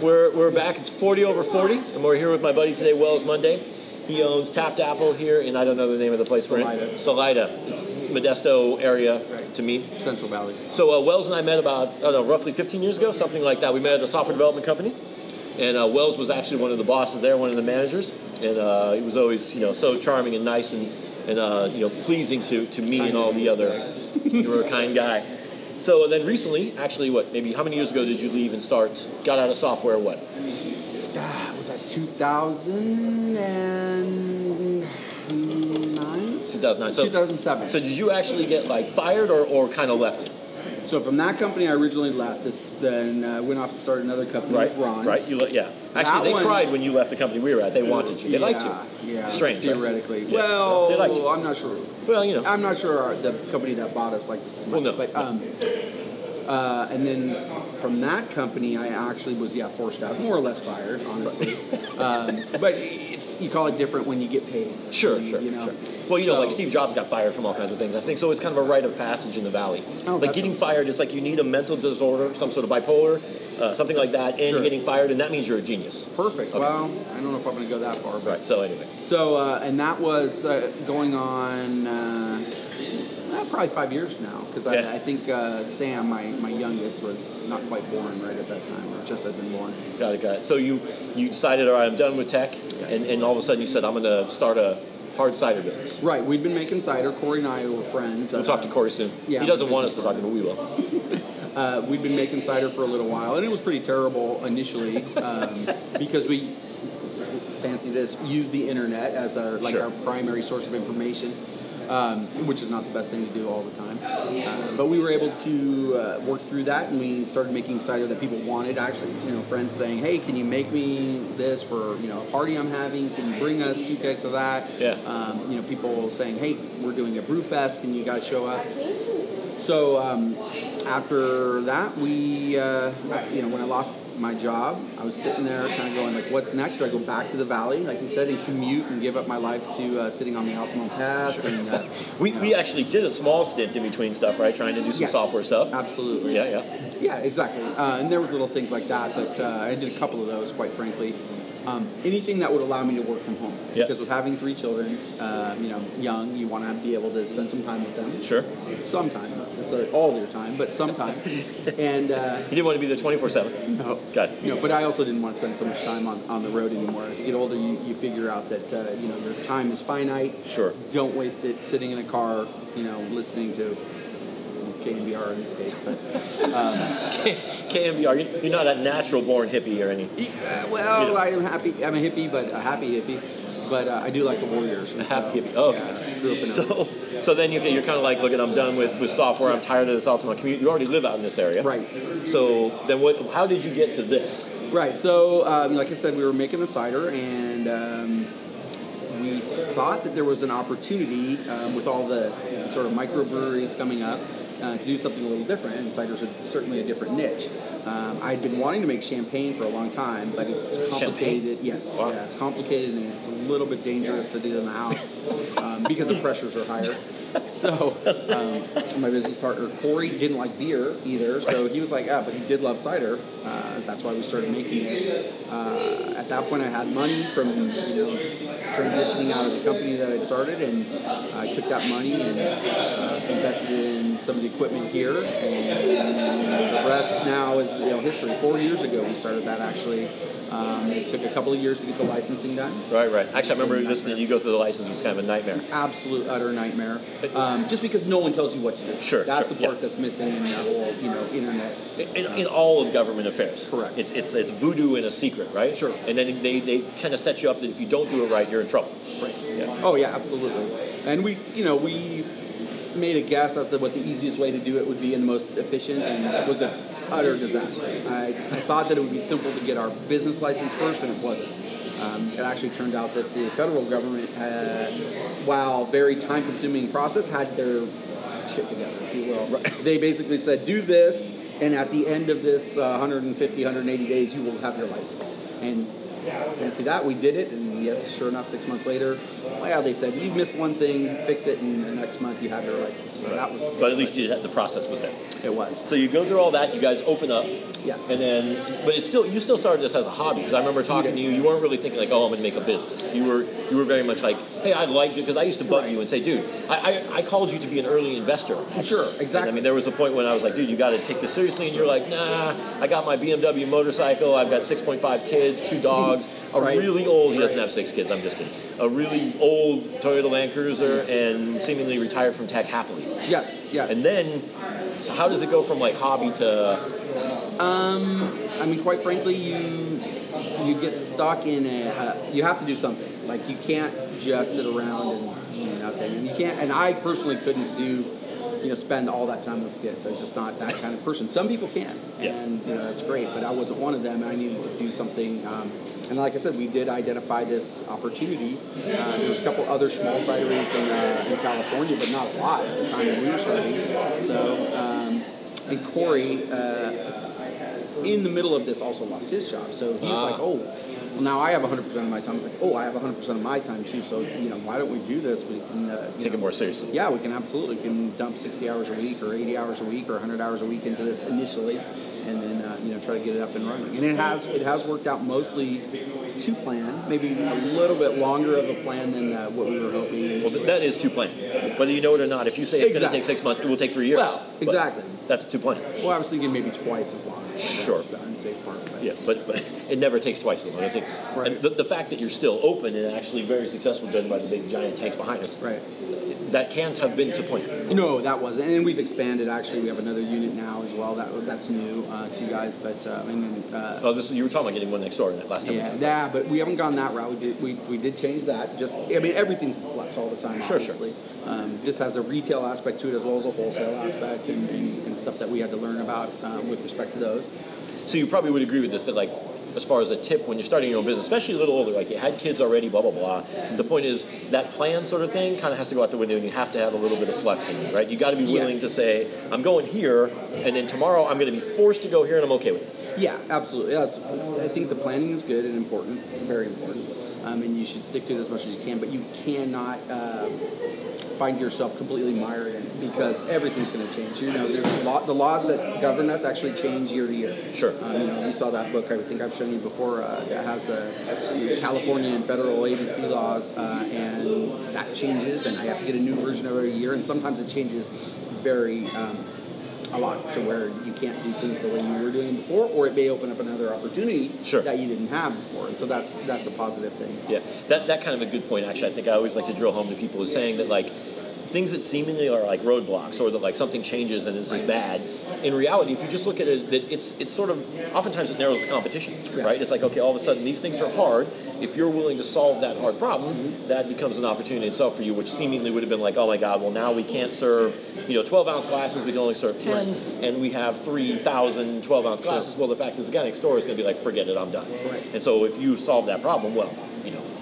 we're back. It's 40 over 40, and we're here with my buddy today, Wells Mounday. He owns Tapped Apple here in, I don't know the name of the place we're in. Salida. It's Modesto area to meet. Central Valley. So Wells and I met about, I don't know, roughly 15 years ago, something like that. We met at a software development company, and Wells was actually one of the bosses there, one of the managers, and he was always, so charming and nice and pleasing to me and all the other. You were a kind guy. So then recently, actually, maybe how many years ago did you leave and got out of software, what? Was that 2009? 2009. So 2007. So did you actually get fired or kind of left it? So from that company, I originally left. Then went off to start another company with Ron. Right. Yeah. Actually, they cried when you left the company we were at. They wanted you. They liked you. Yeah. Strange. Theoretically. Right? Well, they liked you. I'm not sure. Well, I'm not sure the company that bought us liked us as much. Well, no. But and then from that company, I actually was forced out, more or less fired, honestly. But you call it different when you get paid. Sure. Well, like Steve Jobs got fired from all kinds of things. I think so. It's kind of a rite of passage in the Valley. Getting fired is like you need a mental disorder, some sort of bipolar, something like that, and you're getting fired, and that means you're a genius. Perfect. Okay. Well, I don't know if I'm going to go that far. But. Right. So anyway. So and that was going on. Probably 5 years now, because I think Sam, my youngest, was not quite born right at that time, or just had been born. Got it. So you decided, all right, I'm done with tech, and all of a sudden you said, I'm going to start a hard cider business. Right, we'd been making cider. Corey and I were friends. We'll talk to Corey soon. Yeah, he doesn't want us to talk, but we will. We'd been making cider for a little while, and it was pretty terrible initially, because we, fancy this, used the internet as our primary source of information. Which is not the best thing to do all the time. But we were able to work through that, and we started making cider that people wanted, actually. Friends saying, hey, can you make me this for, a party I'm having? Can you bring us 2 kegs of that? Yeah. People saying, hey, we're doing a brew fest. Can you guys show up? So after that, we, when I lost my job, I was sitting there kind of going, what's next? Do I go back to the Valley, like you said, and commute and give up my life to sitting on the Altamont Pass? Sure. And we actually did a small stint in between stuff, right? Trying to do some software stuff. Absolutely. Yeah, exactly. And there were little things like that, but I did a couple of those, quite frankly. Anything that would allow me to work from home. Because with having 3 children, young, you want to be able to spend some time with them. Sure. Sometime. Not necessarily all of your time, but sometime. And you didn't want to be there 24/7? No. Got it. But I also didn't want to spend so much time on the road anymore. As you get older, you figure out that, your time is finite. Sure. Don't waste it sitting in a car, listening to KMBR in this case. But, KMBR, you're not a natural-born hippie or anything. Well, I am happy. I'm a hippie, but a happy hippie. But I do like the Warriors. A happy hippie. Oh, okay. Grew up in so then you're kind of like, look, I'm done with software. I'm tired of this Altamont commute. You already live out in this area. Right. So then how did you get to this? Right. So, like I said, we were making the cider, and we thought that there was an opportunity with all the sort of microbreweries coming up to do something a little different, and cider's certainly a different niche. I'd been wanting to make champagne for a long time, but it's complicated. Champagne? Yes, it's complicated, and it's a little bit dangerous to do in the house because the pressures are higher. So my business partner Corey didn't like beer either, so he was like, but he did love cider. That's why we started making it. At that point, I had money from transitioning out of the company that I'd started, and I took that money and invested in some of the equipment here, and the rest now is history. 4 years ago we started that, actually. It took a couple of years to get the licensing done. Right. Actually, I remember listening. You go through the license; it was kind of a nightmare. Absolute, utter nightmare. Just because no one tells you what to do. Sure. That's the part that's missing in the whole, internet. In all of government affairs. Correct. It's voodoo and a secret, right? Sure. And then they kind of set you up that if you don't do it right, you're in trouble. Right. Yeah. Oh yeah, absolutely. And we made a guess as to what the easiest way to do it would be and the most efficient, and it was an utter disaster. I thought that it would be simple to get our business license first, and it wasn't. It actually turned out that the federal government, while very time-consuming process, had their shit together, if you will. Right. They basically said, do this, and at the end of this 150, 180 days, you will have your license. And fancy that, we did it, and yes, sure enough, 6 months later, well, yeah, they said, you missed one thing, fix it, and the next month you have your license. So that was. But at least the process was there. It was. So you go through all that, you guys open up. Yes. And then, but you still started this as a hobby, because I remember talking to you, you weren't really thinking like, oh, I'm going to make a business. You were very much like, hey, I'd like to, because I used to bug you and say, dude, I called you to be an early investor. Sure, exactly. And I mean, there was a point when I was like, dude, you got to take this seriously, and you're like, nah, I got my BMW motorcycle, I've got 6.5 kids, 2 dogs, a really old, he doesn't have 6 kids, I'm just kidding, a really old Toyota Land Cruiser, and seemingly retired from tech happily. Yes. And then, so how does it go from like hobby to... I mean, quite frankly, you get stuck in you have to do something. Like, you can't just sit around and do nothing. And you can't, and I personally couldn't spend all that time with kids. I was just not that kind of person. Some people can, and that's great, but I wasn't one of them. I needed to do something. And like I said, we did identify this opportunity. There was a couple other small cideries in California, but not a lot at the time when we were starting. So, and Corey, in the middle of this, also lost his job. So he's like, oh, well, now I have 100% of my time. I was like, oh, I have 100% of my time too. So, why don't we do this? We can take it more seriously. Yeah, we can absolutely. We can dump 60 hours a week or 80 hours a week or 100 hours a week into this initially, and then try to get it up and running. And it has worked out mostly to plan, maybe a little bit longer of a plan than what we were hoping. Well, that is to plan. Yeah. Whether you know it or not, if you say it's going to take 6 months, it will take 3 years. Well, exactly. That's to plan. Well, I was thinking maybe twice as long. Sure. That's the unsafe part. But. Yeah, but it never takes twice as long. Right. And the fact that you're still open and actually very successful, judging by the big giant tanks behind us. Right. That can't have been to plan. No, that wasn't. And we've expanded. Actually, we have another unit now as well. That's new to you guys. But you were talking about getting one next door last time. Yeah, but we haven't gone that route. We did change that. Everything's in flux all the time. Obviously. Sure. This has a retail aspect to it as well as a wholesale aspect and stuff that we had to learn about with respect to those. So you probably would agree with this, that like, as far as a tip when you're starting your own business, especially a little older, like you had kids already, blah, blah, blah. The point is that plan sort of thing kind of has to go out the window, and you have to have a little bit of flex in you, right? You got to be willing to say, I'm going here, and then tomorrow I'm going to be forced to go here, and I'm okay with it. Yeah, absolutely. I think the planning is good and important, very important. And you should stick to it as much as you can, but you cannot find yourself completely mired in it, because everything's going to change. There's the laws that govern us actually change year to year. Sure. You saw that book, I think I've shown you before, that has California and federal ABC laws, and that changes, and I have to get a new version every year, and sometimes it changes very a lot, to where you can't do things the way you were doing before, or it may open up another opportunity that you didn't have before, and so that's a positive thing. Yeah, that kind of a good point, actually. I think I always like to drill home to people is saying that, like, things that seemingly are like roadblocks, or that like something changes and this is bad, in reality, if you just look at it, that it's sort of, oftentimes it narrows the competition, right? It's like, okay, all of a sudden these things are hard. If you're willing to solve that hard problem, that becomes an opportunity itself for you, which seemingly would have been like, oh my God, well now we can't serve 12-ounce glasses, we can only serve 10, and we have 3,000 12-ounce glasses. Well, the fact is the guy next door is going to be like, forget it, I'm done. And so if you solve that problem, well,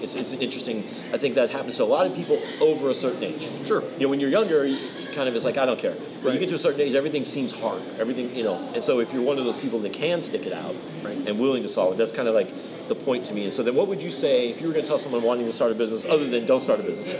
it's interesting. I think that happens to a lot of people over a certain age. Sure. When you're younger, it kind of is like, I don't care. But you get to a certain age, everything seems hard. Everything, and so if you're one of those people that can stick it out and willing to solve it, that's kind of like the point to me. And so then what would you say if you were going to tell someone wanting to start a business other than don't start a business?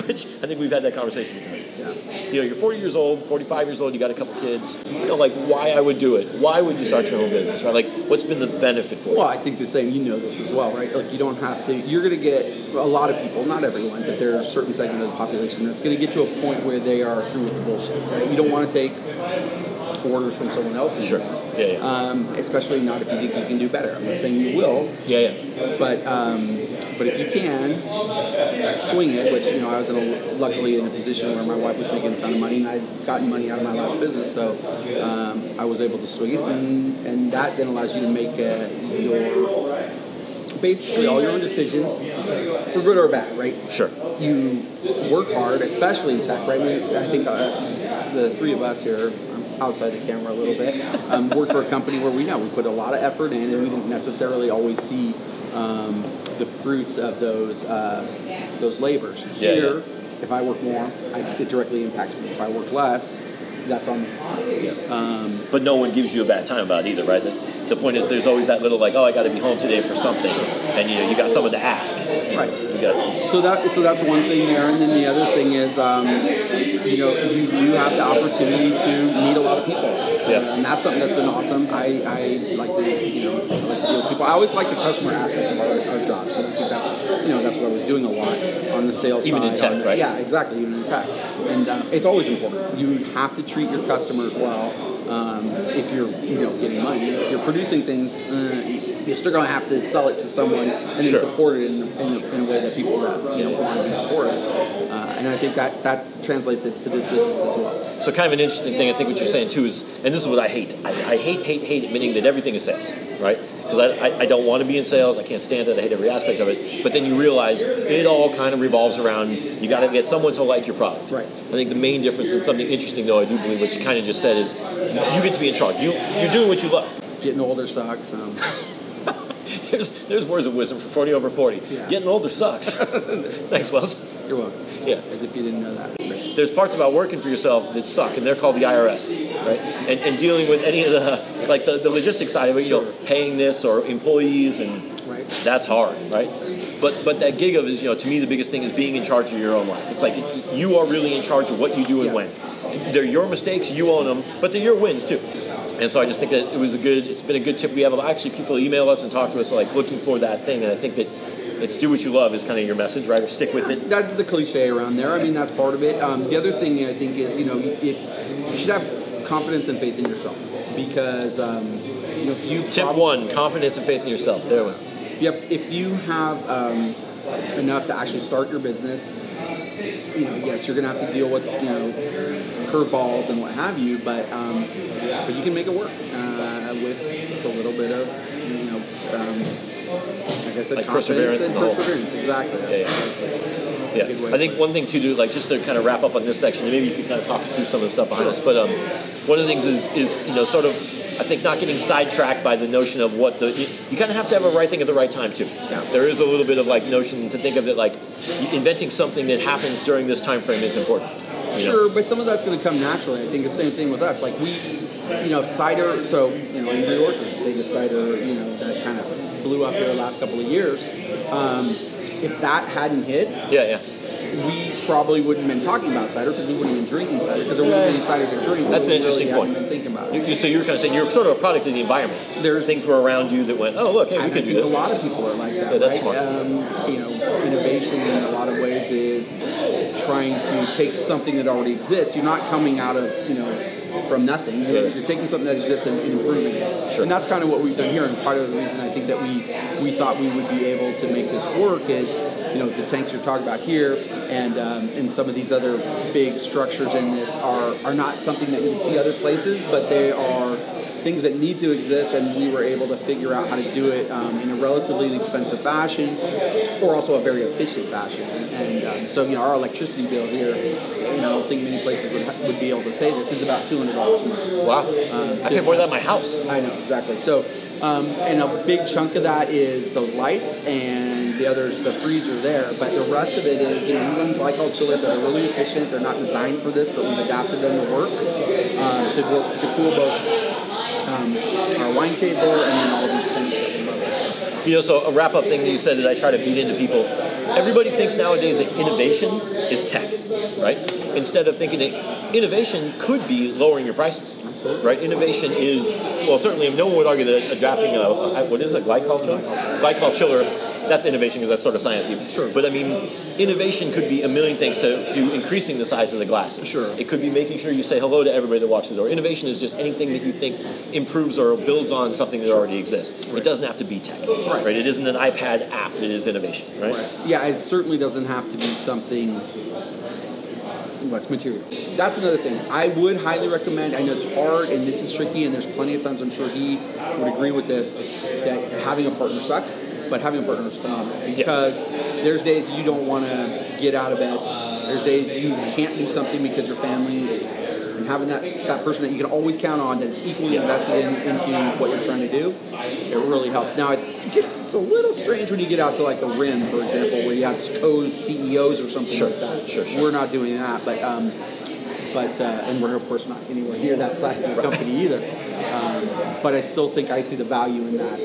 Which I think we've had that conversation with times. Yeah. You're 40 years old, 45 years old, you got a couple kids. Like why I would do it. Why would you start your own business, right? Like what's been the benefit for it? Well, I think the same, this as well, right? Like you don't have to, you're going to get a lot of people, not everyone, but there's a certain segment of the population that's going to get to a point where they are through with the bullshit, right? You don't want to take orders from someone else anymore. Sure. Yeah. Especially not if you think you can do better. I'm not saying you will. Yeah. But if you can swing it, which I was luckily in a position where my wife was making a ton of money, and I'd gotten money out of my last business, so I was able to swing it, and that then allows you to make basically all your own decisions, for good or bad, right? Sure. You work hard, especially in tech, right? I think the three of us here, outside the camera a little bit, work for a company where we put a lot of effort in, and we didn't necessarily always see the fruits of those labors. Here, if I work more, it directly impacts me. If I work less, that's on me. But no one gives you a bad time about it either, right? The point is, there's always that little like, oh, I got to be home today for something, and you got someone to ask. Right. So that's one thing there, and then the other thing is, you do have the opportunity to meet a lot of people, and that's something that's been awesome. I like to deal with people. I always like the customer aspect of our jobs. And I think that's what I was doing a lot on the sales even side. In tech, right? Yeah, exactly. Even in tech, and it's always important. You have to treat your customers well. If you're getting money, if you're producing things, you're still going to have to sell it to someone and then support it in a way that people want to be supported. And I think that translates it to this business as well. So kind of an interesting thing, I think what you're saying too is, and this is what I hate. I hate admitting that everything is sales, right? Because I don't want to be in sales. I can't stand it. I hate every aspect of it. But then you realize it all kind of revolves around, you got to get someone to like your product. Right. I think the main difference, and something interesting though, I do believe what you kind of just said, is you get to be in charge. You're doing what you love. Getting older sucks. There's words of wisdom for 40 over 40. Yeah. Getting older sucks. Thanks, Wells. You're welcome. Yeah. As if you didn't know that. There's parts about working for yourself that suck, and they're called the IRS, right? And dealing with any of the logistics side of it, paying this or employees, and that's hard, right? But that gig of is, to me, the biggest thing is being in charge of your own life. It's like you are really in charge of what you do and when. They're your mistakes, you own them, but they're your wins too. And so I just think that it's been a good tip. We have actually people email us and talk to us like looking for that thing, and I think that it's do what you love is kind of your message, right? Or stick with it. That's the cliche around there. I mean, that's part of it. The other thing I think is, you should have confidence and faith in yourself, because if you tip one, confidence and faith in yourself. There we go. If you have enough to actually start your business, yes, you're going to have to deal with curveballs and what have you, but you can make it work with just a little bit of like I said, like perseverance and perseverance. Exactly. Yeah. I think one thing too, just to kind of wrap up on this section, and maybe you could kind of talk us through some of the stuff behind us. But one of the things is sort of, I think, not getting sidetracked by the notion of what you kind of have to have a right thing at the right time too. Yeah. There is a little bit of notion to think of it like inventing something that happens during this time frame is important. Sure, but some of that's going to come naturally. I think the same thing with us. Like cider. So in the orchard, biggest cider, that kind of blew up here the last couple of years. If that hadn't hit, we probably wouldn't have been talking about cider, because we wouldn't have been drinking cider, because there wouldn't have been cider to drink. That's an interesting point. Been thinking about it. So you're kind of saying you're sort of a product of the environment. There's things were around you that went, oh look, hey, we could do this. A lot of people are like that. Yeah, that's right? smart. Innovation in a lot of ways is trying to take something that already exists. You're not coming out of from nothing. You're taking something that exists and improving it. Sure. And that's kind of what we've done here. And part of the reason I think that we thought we would be able to make this work is, the tanks you're talking about here and some of these other big structures in this are not something that you would see other places, but they are things that need to exist, and we were able to figure out how to do it in a relatively inexpensive fashion, or also a very efficient fashion. And so, our electricity bill here, I don't think many places would be able to say this, is about $200 a month. Wow. I pay more than my house. I know, exactly. So, and a big chunk of that is those lights, and the other's the freezer there. But the rest of it is, you run glycol chillers that are really efficient. They're not designed for this, but we've adapted them to work to cool both our wine table and then all these things. So a wrap-up thing that you said that I try to beat into people. Everybody thinks nowadays that innovation is tech, right? Instead of thinking that innovation could be lowering your prices. Absolutely. Right? Innovation is, certainly no one would argue that adapting a glycol chiller? Glycol chiller, that's innovation because that's sort of science even. Sure. But I mean, innovation could be a million things to increasing the size of the glass. Sure. It could be making sure you say hello to everybody that walks the door. Innovation is just anything that you think improves or builds on something that already exists. Right. It doesn't have to be tech. Right. It isn't an iPad app. It is innovation. Right? Yeah, it certainly doesn't have to be something that's material. That's another thing. I would highly recommend, I know it's hard and this is tricky, and there's plenty of times I'm sure he would agree with this, that having a partner sucks, but having a partner is phenomenal, because there's days you don't want to get out of bed. There's days you can't do something because your family, and having that person that you can always count on that is equally invested into what you're trying to do, it really helps. Now, it's a little strange when you get out to like a RIM, for example, where you have co-CEOs or something like that. Sure. We're not doing that, but and we're of course not anywhere near that size of a company either. But I still think I see the value in that.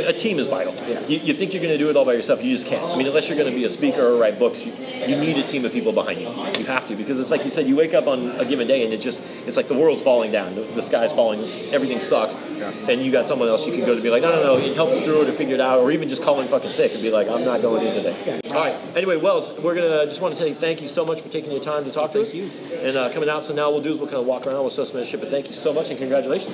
A team is vital. Yes. You think you're going to do it all by yourself, you just can't. I mean, unless you're going to be a speaker or write books, you need a team of people behind you. You have to, because it's like you said, you wake up on a given day and it's like the world's falling down, the sky's falling, everything sucks, and you got someone else you can go to be like, no, help you through it or figure it out, or even just call in fucking sick and be like, I'm not going in today. All right. Anyway, Wells, we're gonna just want to say thank you so much for taking your time to talk to us. Thank you. And coming out. So now we'll kind of walk around, we'll show some shit. But thank you so much and congratulations.